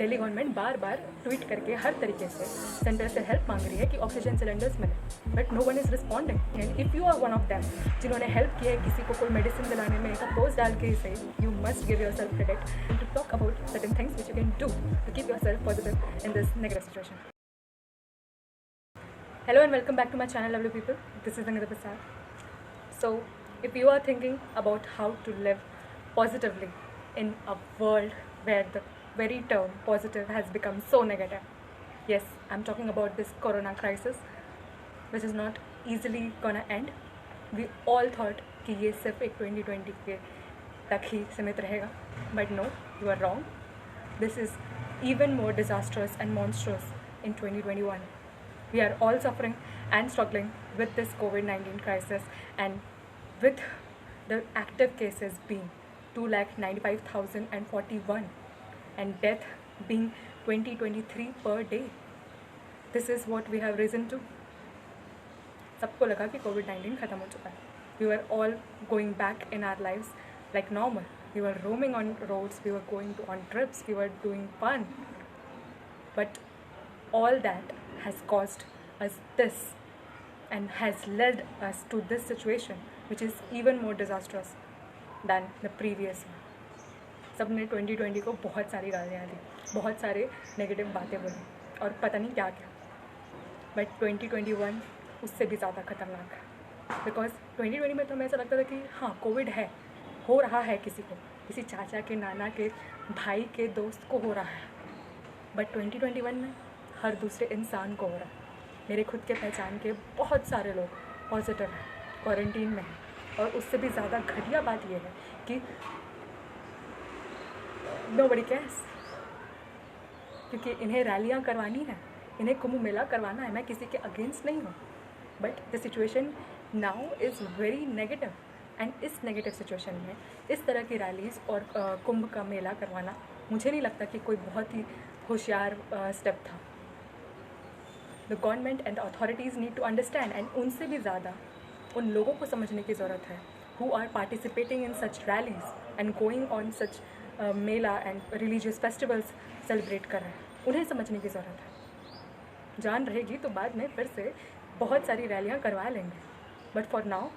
Delhi government बार बार tweet करके हर तरीके से सेंटर से हेल्प मांग रही है कि ऑक्सीजन सिलेंडर्स मिले, but no one is responding. And if you are one of them जिन्होंने हेल्प किया है किसी को कोई मेडिसिन दिलाने में, एक पोस्ट डाल के इसे, you must give yourself credit and to talk about certain things which you can do to keep yourself positive in this negative situation. Hello and welcome back to my channel, lovely people. This is Angada Prasad. So, if you are thinking about how to live positively in a world where the very term positive has become so negative, yes, I'm talking about this corona crisis, which is not easily gonna end. We all thought कि ये सिर्फ एक 2020 के तक ही सीमित रहेगा, but no, you are wrong. This is even more disastrous and monstrous in 2021. We are all suffering and struggling with this COVID-19 crisis, and with the active cases being 2,95,041 and death being 2023 per day. This is what we have risen to. सबको लगा कि COVID-19 ख़त्म हो चुका है. We were all going back in our lives like normal. We were roaming on roads, we were going on trips, we were doing fun. But all that has caused us this and has led us to this situation which is even more disastrous than the previous one. सबने 2020 को बहुत सारी गालियाँ दी, बहुत सारे negative बातें बोली और पता नहीं क्या क्या, बट 2021 उससे भी ज़्यादा ख़तरनाक है. बिकॉज 2020 में तो हमें ऐसा लगता था कि हाँ कोविड है, हो रहा है किसी को, किसी चाचा के, नाना के, भाई के, दोस्त को हो रहा है. बट 2021 में हर दूसरे इंसान को हो रहा है. मेरे खुद के पहचान के बहुत सारे लोग पॉजिटिव हैं, क्वारंटीन में हैं. और उससे भी ज़्यादा घटिया बात यह है कि नोबडी केयर्स, क्योंकि इन्हें रैलियाँ करवानी है, इन्हें कुंभ मेला करवाना है. मैं किसी के अगेंस्ट नहीं हूँ, but the situation now is very negative. And इस नेगेटिव सिचुएशन में इस तरह की रैलीज़ और कुंभ का मेला करवाना मुझे नहीं लगता कि कोई बहुत ही होशियार स्टेप था. The government and the authorities need to understand, and उनसे भी ज़्यादा उन लोगों को समझने की ज़रूरत है who are participating in such rallies and going on such mela and religious festivals celebrate कर रहे हैं. उन्हें समझने की ज़रूरत है. जान रहेगी तो बाद में फिर से बहुत सारी रैलियाँ करवा लेंगे, but for now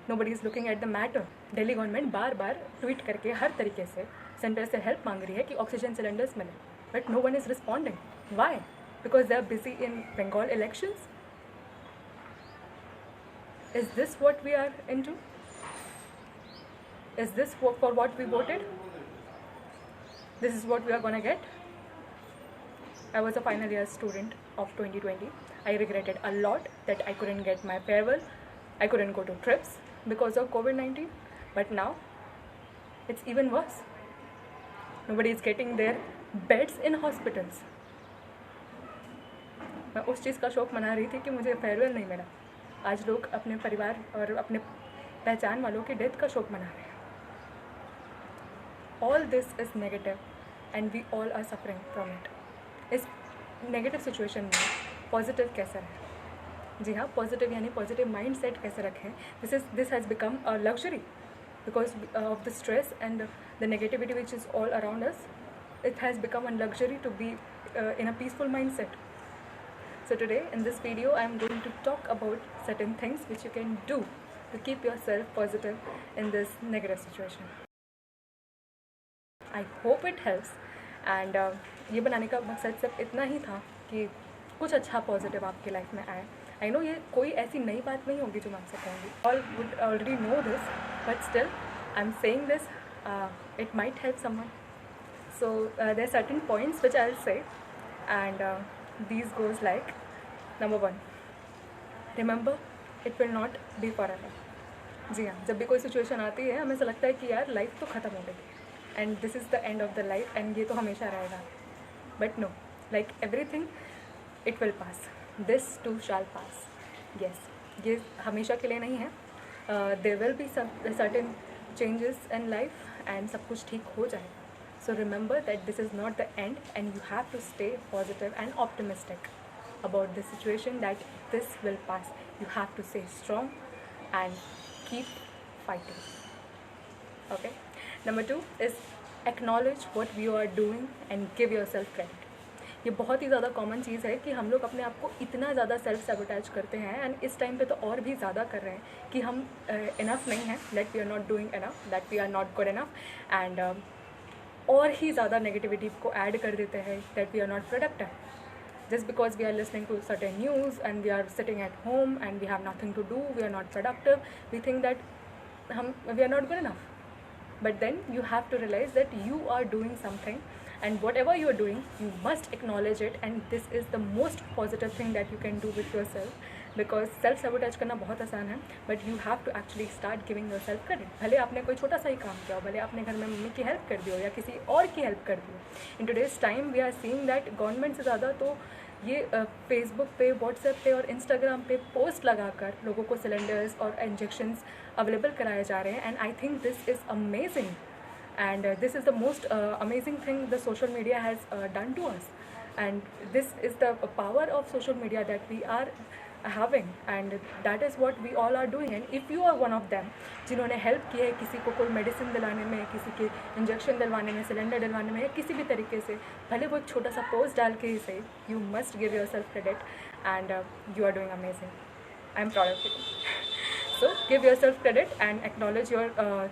nobody is looking at the matter. Delhi government bar bar tweet करके हर तरीके से सेंटर से हेल्प मांग रही है कि ऑक्सीजन सिलेंडर्स मिले, but no one is responding. Why? Because they are busy in Bengal elections. Is this what we are into? Is this for what we voted? This is what we are gonna get? I was a final year student of 2020. I regretted a lot that I couldn't get my farewell. I couldn't go to trips because of COVID-19. But now, it's even worse. Nobody is getting their beds in hospitals. मैं उस चीज़ का शौक मना रही थी कि मुझे farewell नहीं मिला. आज लोग अपने परिवार और अपने पहचान वालों की डेथ का शोक मना रहे हैं. All this is negative and we all are suffering from it. इस नेगेटिव सिचुएशन में पॉजिटिव कैसे रहें? जी हाँ, पॉजिटिव यानी पॉजिटिव माइंड सेट कैसे रखें. This has become a luxury because of the stress and the negativity which is all around us. It has become a luxury to be in a peaceful mindset. So today in this video I am going to talk about certain things which you can do to keep yourself positive in this negative situation. I hope it helps. And ये बनाने का मकसद सिर्फ इतना ही था कि कुछ अच्छा पॉजिटिव आपकी लाइफ में आए. आई नो ये कोई ऐसी नई बात नहीं होगी जो मैं आपसे कहूँगी. All would already know this, but still I am saying this. It might help someone. So there are certain points which I'll say, and these goes like, number 1, remember it will not be forever. जी हाँ, जब भी कोई situation आती है हमें ऐसा लगता है कि यार लाइफ तो ख़त्म हो गई and this is the end of the life and ये तो हमेशा रहेगा. But no, like everything it will pass. This too shall pass. Yes, ये हमेशा के लिए नहीं है. There will be certain changes in life and सब कुछ ठीक हो जाएगा. So remember that this is not the end and you have to stay positive and optimistic about the situation, that this will pass. You have to stay strong and keep fighting. Okay. Number 2 is acknowledge what we are doing and give yourself credit. ये बहुत ही ज़्यादा common चीज़ है कि हम लोग अपने आप को इतना ज़्यादा सेल्फ सैबोटेज करते हैं, एंड इस टाइम पे तो और भी ज़्यादा कर रहे हैं कि हम इनफ नहीं हैं, that we are not doing enough, that we are not good enough, and और ही ज़्यादा नेगेटिविटी को ऐड कर देते हैं, that we are not productive just because we are listening to certain news and we are sitting at home and we have nothing to do, we are not productive, we think that we are not good enough. But then you have to realize that you are doing something, and whatever you are doing, you must acknowledge it, and this is the most positive thing that you can do with yourself, because self sabotage करना बहुत आसान है, but you have to actually start giving yourself credit. भले आपने कोई छोटा सा ही काम किया हो, भले आपने घर में मम्मी की हेल्प कर दी हो या किसी और की हेल्प कर दी हो. In today's time we are seeing that government से ज़्यादा तो ये फेसबुक पे, व्हाट्सएप पे और इंस्टाग्राम पे पोस्ट लगाकर लोगों को सिलेंडर्स और इंजेक्शंस अवेलेबल कराए जा रहे हैं, and I think this is amazing, and this is the most amazing thing the social media has done to us, and this is the power of social media that we are having, and that is what we all are doing. And if you are one of them जिन्होंने help की है किसी को कोई medicine दिलाने में, किसी के इंजेक्शन दिलवाने में, सिलेंडर दिलवाने में, या किसी भी तरीके से, भले वो एक छोटा सा पोस्ट डाल के ही सही, you must give yourself credit, and you are doing amazing. I am proud of you. So give yourself credit and acknowledge your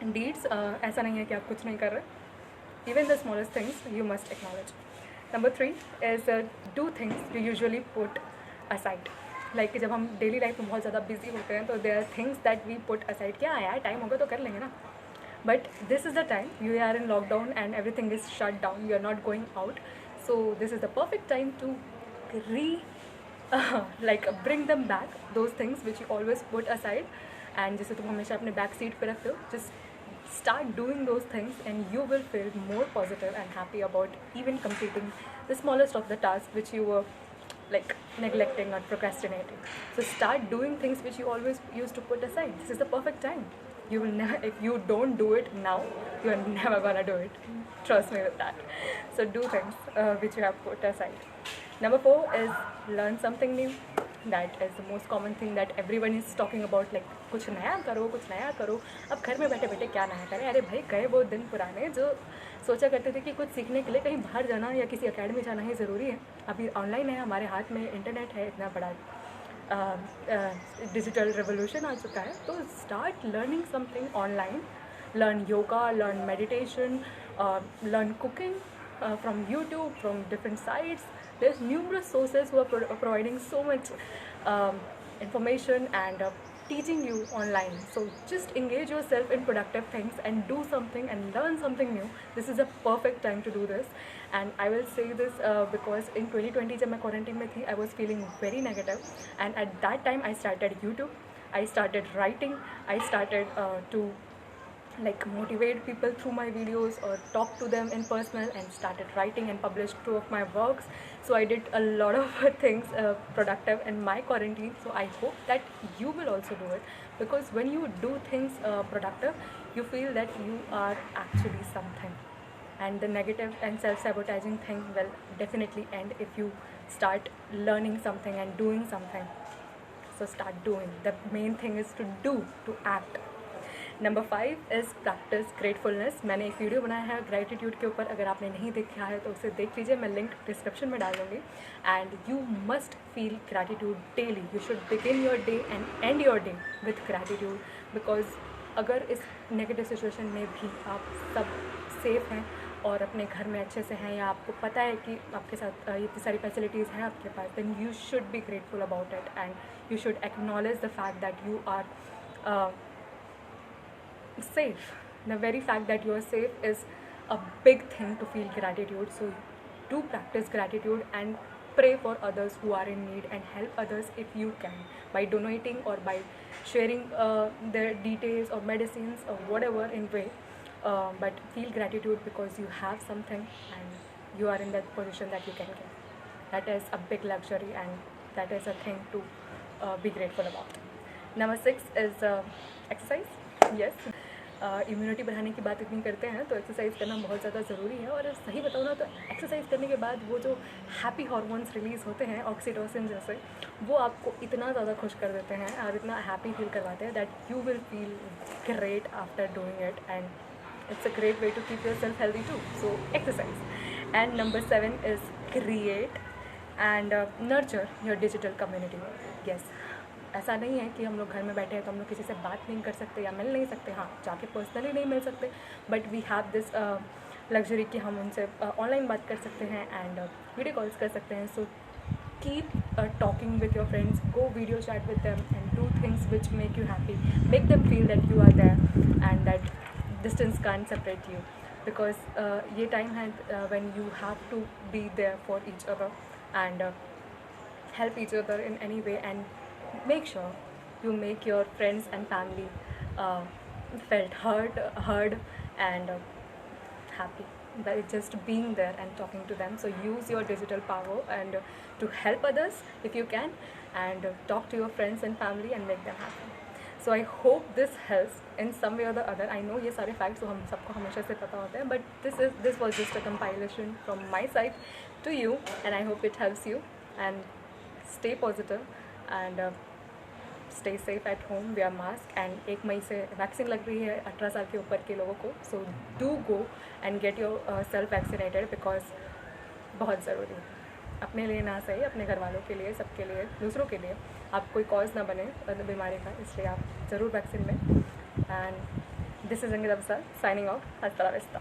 deeds. ऐसा नहीं है कि आप कुछ नहीं कर रहे. Even the smallest things you must acknowledge. Number 3 is do things you usually put aside. Like जब हम डेली लाइफ में बहुत ज़्यादा बिजी होते हैं तो there are things that we put aside. क्या यार, टाइम होगा तो कर लेंगे ना. But this is the time, you are in lockdown and everything is shut down, you are not going out, so this is the perfect time to like bring them back, those things which you always put aside, and जैसे तुम हमेशा अपने back seat पे रखते हो, just start doing those things and you will feel more positive and happy about even completing the smallest of the tasks which you were like neglecting or procrastinating. So start doing things which you always used to put aside. This is the perfect time. You will never, if you don't do it now, you are never gonna do it. Trust me with that. So do things which you have put aside. Number 4 is learn something new. That is the most common thing that everyone is talking about. Like कुछ नया करो, कुछ नया करो. अब घर में बैठे बैठे क्या नया करें. अरे भाई, गए वो दिन पुराने जो सोचा करते थे कि कुछ सीखने के लिए कहीं बाहर जाना या किसी अकेडमी जाना ही ज़रूरी है. अभी ऑनलाइन है, हमारे हाथ में इंटरनेट है, इतना बड़ा डिजिटल रेवोल्यूशन आ चुका है. तो start learning something online. Learn yoga, learn meditation, learn cooking from YouTube, from different sites. There's numerous sources who are providing so much information and teaching you online. So just engage yourself in productive things and do something and learn something new. This is a perfect time to do this, and I will say this because in 2020 जब मैं quarantine में थी, I was feeling very negative, and at that time I started YouTube, I started writing, I started to like motivate people through my videos or talk to them in personal, and started writing and published 2 of my works. So I did a lot of things productive in my quarantine. So I hope that you will also do it, because when you do things productive, you feel that you are actually something, and the negative and self-sabotaging thing will definitely end if you start learning something and doing something. So start doing. The main thing is to do, to act. Number 5 is practice gratefulness. मैंने एक video बनाया है gratitude के ऊपर, अगर आपने नहीं देखा है तो उसे देख लीजिए, मैं लिंक डिस्क्रिप्शन में डाल दूँगी. And you must feel gratitude daily. You should begin your day and and your day with gratitude, because अगर इस नेगेटिव सिचुएशन में भी आप सब सेफ हैं और अपने घर में अच्छे से हैं, या आपको पता है कि आपके साथ इतनी सारी फैसिलिटीज़ हैं आपके पास, then you should be grateful about it, and you should acknowledge the fact that you are safe. The very fact that you are safe is a big thing to feel gratitude. So do practice gratitude and pray for others who are in need, and help others if you can, by donating or by sharing their details or medicines or whatever in way, but feel gratitude because you have something and you are in that position that you can give. That is a big luxury, and that is a thing to be grateful about. Number 6 is exercise. Yes, immunity बढ़ाने की बात इतनी करते हैं तो exercise करना बहुत ज़्यादा ज़रूरी है. और सही बताऊँ ना तो एक्सरसाइज करने के बाद वो जो हैप्पी हार्मोन्स रिलीज़ होते हैं, ऑक्सीटोसिन जैसे, वो आपको इतना ज़्यादा खुश कर देते हैं और इतना हैप्पी फील करवाते हैं that you will feel great after doing it, and it's a great way to keep yourself healthy too. So exercise. And number 7 is create and nurture your digital community. Yes, ऐसा नहीं है कि हम लोग घर में बैठे हैं तो हम लोग किसी से बात नहीं कर सकते या मिल नहीं सकते, हाँ जाके पर्सनली नहीं मिल सकते, but we have this luxury कि हम उनसे ऑनलाइन बात कर सकते हैं एंड वीडियो कॉल्स कर सकते हैं. सो keep talking with your friends, go video chat with them and do things which make you happy, make them feel that you are there and that distance can't separate you, because ये time है when you have to be there for each other and help each other in any way, and make sure you make your friends and family felt heard and happy by just being there and talking to them. So use your digital power and to help others if you can, and talk to your friends and family and make them happy. So I hope this helps in some way or the other. I know ये सारे facts तो हम सबको हमेशा से पता होते हैं, but this was just a compilation from my side to you, and I hope it helps you. And stay positive and stay safe at home, wear mask, and 1 मई से वैक्सीन लग रही है 18 साल के ऊपर के लोगों को. So do go and get your self vaccinated, because बहुत ज़रूरी है अपने लिए, ना सही अपने घर वालों के लिए, सबके लिए, दूसरों के लिए. आप कोई कॉज ना बने बीमारी का, इसलिए आप ज़रूर वैक्सीन लें. And this is Ankita Prasad signing off. हस्ता विस्ता.